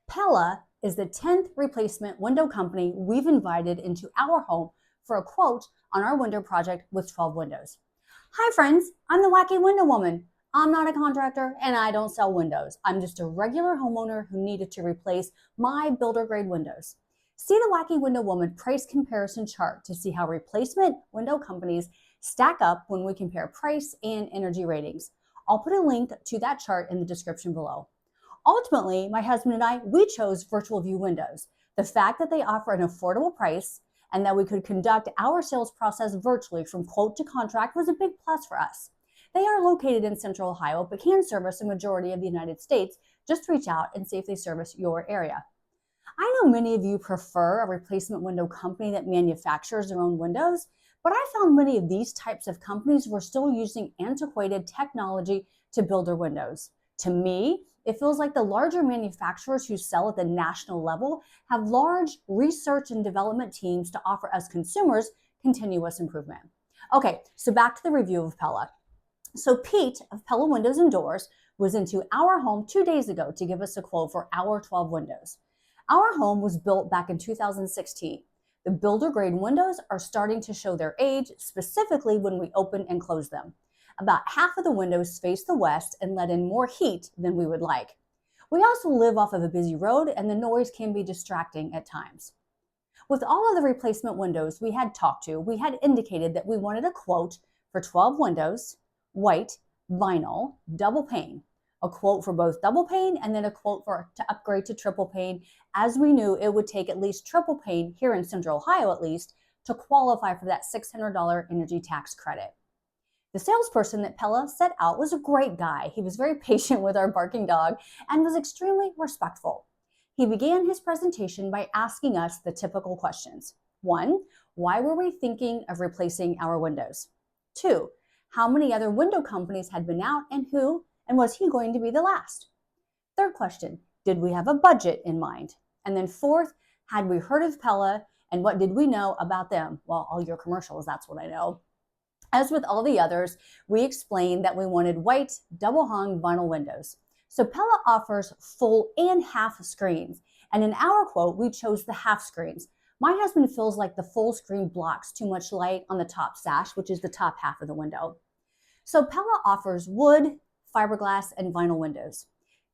Pella is the 10th replacement window company we've invited into our home for a quote on our window project with 12 windows. Hi friends, I'm the Wacky Window Woman. I'm not a contractor and I don't sell windows. I'm just a regular homeowner who needed to replace my builder grade windows. See the Wacky Window Woman price comparison chart to see how replacement window companies stack up when we compare price and energy ratings. I'll put a link to that chart in the description below. Ultimately, my husband and I, we chose VirtualView windows. The fact that they offer an affordable price and that we could conduct our sales process virtually from quote to contract was a big plus for us. They are located in Central Ohio, but can service a majority of the United States. Just reach out and see if they service your area. I know many of you prefer a replacement window company that manufactures their own windows, but I found many of these types of companies were still using antiquated technology to build their windows. To me, it feels like the larger manufacturers who sell at the national level have large research and development teams to offer us consumers continuous improvement. Okay, so back to the review of Pella. So Pete of Pella Windows and Doors was into our home 2 days ago to give us a quote for our 12 windows. Our home was built back in 2016. The builder grade windows are starting to show their age, specifically when we open and close them. About half of the windows face the west and let in more heat than we would like. We also live off of a busy road and the noise can be distracting at times. With all of the replacement windows we had talked to, we had indicated that we wanted a quote for 12 windows, white, vinyl, double pane. A quote for both double pane and then a quote to upgrade to triple pane, as we knew it would take at least triple pane here in Central Ohio at least to qualify for that $600 energy tax credit. The salesperson that Pella set out was a great guy. He was very patient with our barking dog and was extremely respectful. He began his presentation by asking us the typical questions. 1, why were we thinking of replacing our windows? 2, how many other window companies had been out and who, and was he going to be the last? 3rd question, did we have a budget in mind? And then 4th, had we heard of Pella and what did we know about them? Well, all your commercials, that's what I know. As with all the others, we explained that we wanted white, double-hung vinyl windows. So Pella offers full and half screens. And in our quote, we chose the half screens. My husband feels like the full screen blocks too much light on the top sash, which is the top half of the window. So Pella offers wood, fiberglass, and vinyl windows.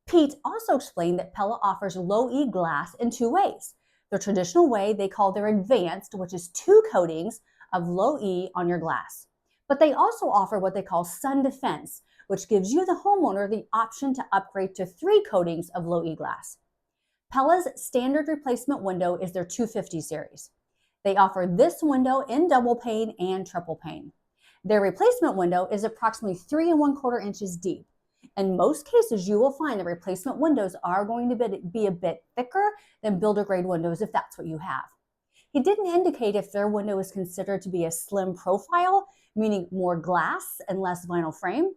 Pete also explained that Pella offers low-E glass in 2 ways. The traditional way they call their advanced, which is 2 coatings of low-E on your glass. But they also offer what they call sun defense, which gives you, the homeowner, the option to upgrade to 3 coatings of low-E glass. Pella's standard replacement window is their 250 series. They offer this window in double pane and triple pane. Their replacement window is approximately 3 1/4 inches deep. In most cases, you will find that replacement windows are going to be a bit thicker than builder grade windows if that's what you have. He didn't indicate if their window is considered to be a slim profile, meaning more glass and less vinyl frame.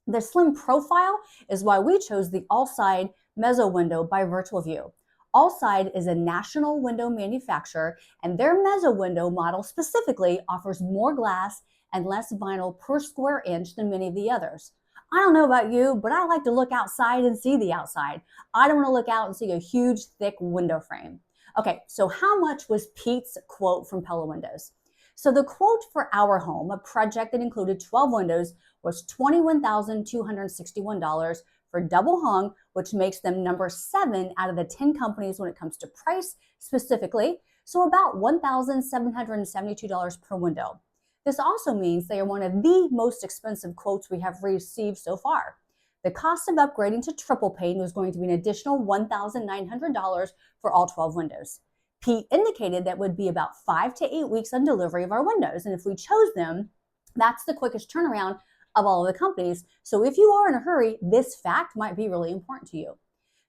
The slim profile is why we chose the All-Side Mezzo window by VirtualView. All-Side is a national window manufacturer, and their Mezzo window model specifically offers more glass and less vinyl per square inch than many of the others. I don't know about you, but I like to look outside and see the outside. I don't want to look out and see a huge, thick window frame. Okay, so how much was Pete's quote from Pella Windows? So the quote for our home, a project that included 12 windows, was $21,261 for double hung, which makes them number 7 out of the 10 companies when it comes to price specifically, so about $1,772 per window. This also means they are one of the most expensive quotes we have received so far. The cost of upgrading to triple pane was going to be an additional $1,900 for all 12 windows. Pete indicated that would be about 5 to 8 weeks on delivery of our windows, and if we chose them, that's the quickest turnaround of all of the companies. So if you are in a hurry, this fact might be really important to you.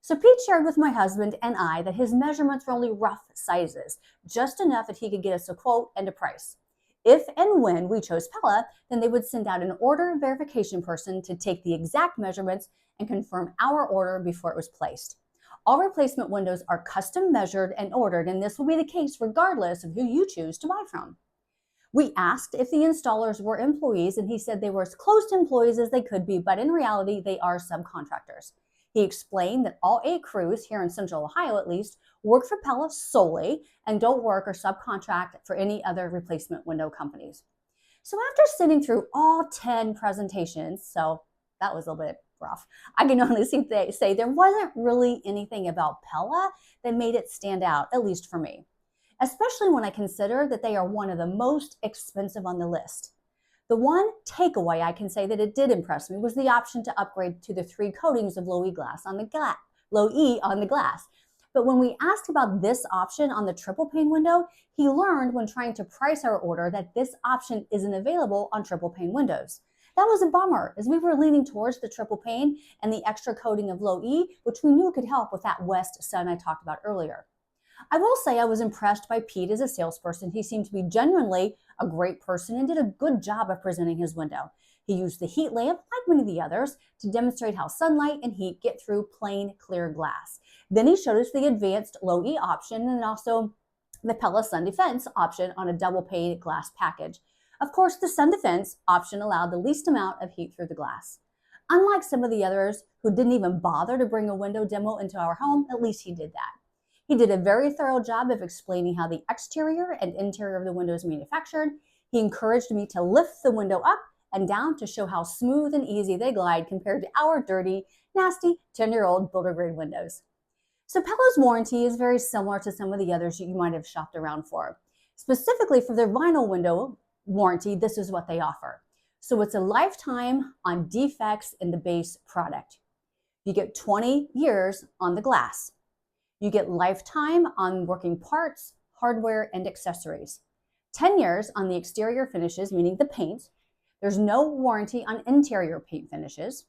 So Pete shared with my husband and I that his measurements were only rough sizes, just enough that he could get us a quote and a price. If and when we chose Pella, then they would send out an order verification person to take the exact measurements and confirm our order before it was placed. All replacement windows are custom measured and ordered, and this will be the case regardless of who you choose to buy from. We asked if the installers were employees, and he said they were as close to employees as they could be, but in reality, they are subcontractors. He explained that all 8 crews here in Central Ohio, at least, work for Pella solely and don't work or subcontract for any other replacement window companies. So after sitting through all 10 presentations, so that was a little bit rough, I can honestly say there wasn't really anything about Pella that made it stand out, at least for me, especially when I consider that they are one of the most expensive on the list. The one takeaway I can say that it did impress me was the option to upgrade to the 3 coatings of low E on the glass. But when we asked about this option on the triple pane window, he learned when trying to price our order that this option isn't available on triple pane windows. That was a bummer, as we were leaning towards the triple pane and the extra coating of low E, which we knew could help with that west sun I talked about earlier. I will say I was impressed by Pete as a salesperson. He seemed to be genuinely a great person and did a good job of presenting his window. He used the heat lamp, like many of the others, to demonstrate how sunlight and heat get through plain, clear glass. Then he showed us the advanced low E option and also the Pella Sun Defense option on a double pane glass package. Of course, the Sun Defense option allowed the least amount of heat through the glass. Unlike some of the others who didn't even bother to bring a window demo into our home, at least he did that. He did a very thorough job of explaining how the exterior and interior of the window is manufactured. He encouraged me to lift the window up and down to show how smooth and easy they glide compared to our dirty, nasty, 10-year-old builder-grade windows. So Pella's warranty is very similar to some of the others you might have shopped around for. Specifically for their vinyl window warranty, this is what they offer. So it's a lifetime on defects in the base product. You get 20 years on the glass. You get lifetime on working parts, hardware, and accessories. 10 years on the exterior finishes, meaning the paint. There's no warranty on interior paint finishes.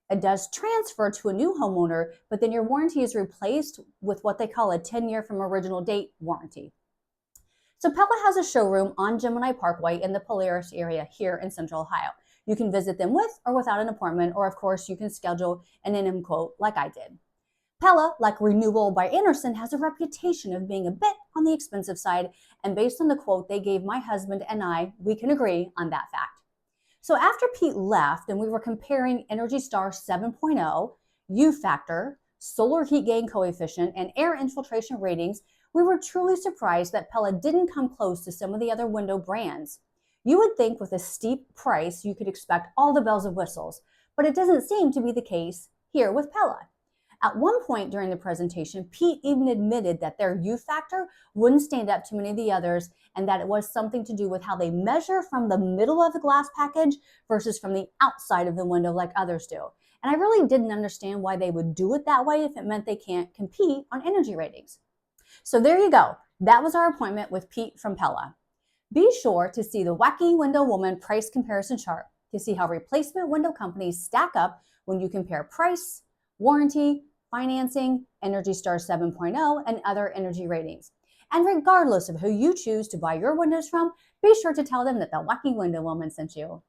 It does transfer to a new homeowner, but then your warranty is replaced with what they call a 10-year from original date warranty. So Pella has a showroom on Gemini Parkway in the Polaris area here in Central Ohio. You can visit them with or without an appointment, or of course you can schedule an in-home quote like I did. Pella, like Renewal by Anderson, has a reputation of being a bit on the expensive side, and based on the quote they gave my husband and I, we can agree on that fact. So after Pete left and we were comparing Energy Star 7.0, U factor, solar heat gain coefficient, and air infiltration ratings, we were truly surprised that Pella didn't come close to some of the other window brands. You would think with a steep price you could expect all the bells and whistles, but it doesn't seem to be the case here with Pella. At one point during the presentation, Pete even admitted that their U factor wouldn't stand up to many of the others and that it was something to do with how they measure from the middle of the glass package versus from the outside of the window like others do. And I really didn't understand why they would do it that way if it meant they can't compete on energy ratings. So there you go. That was our appointment with Pete from Pella. Be sure to see the Wacky Window Woman price comparison chart to see how replacement window companies stack up when you compare price, warranty, financing, Energy Star 7.0, and other energy ratings. And regardless of who you choose to buy your windows from, be sure to tell them that the Wacky Window Woman sent you.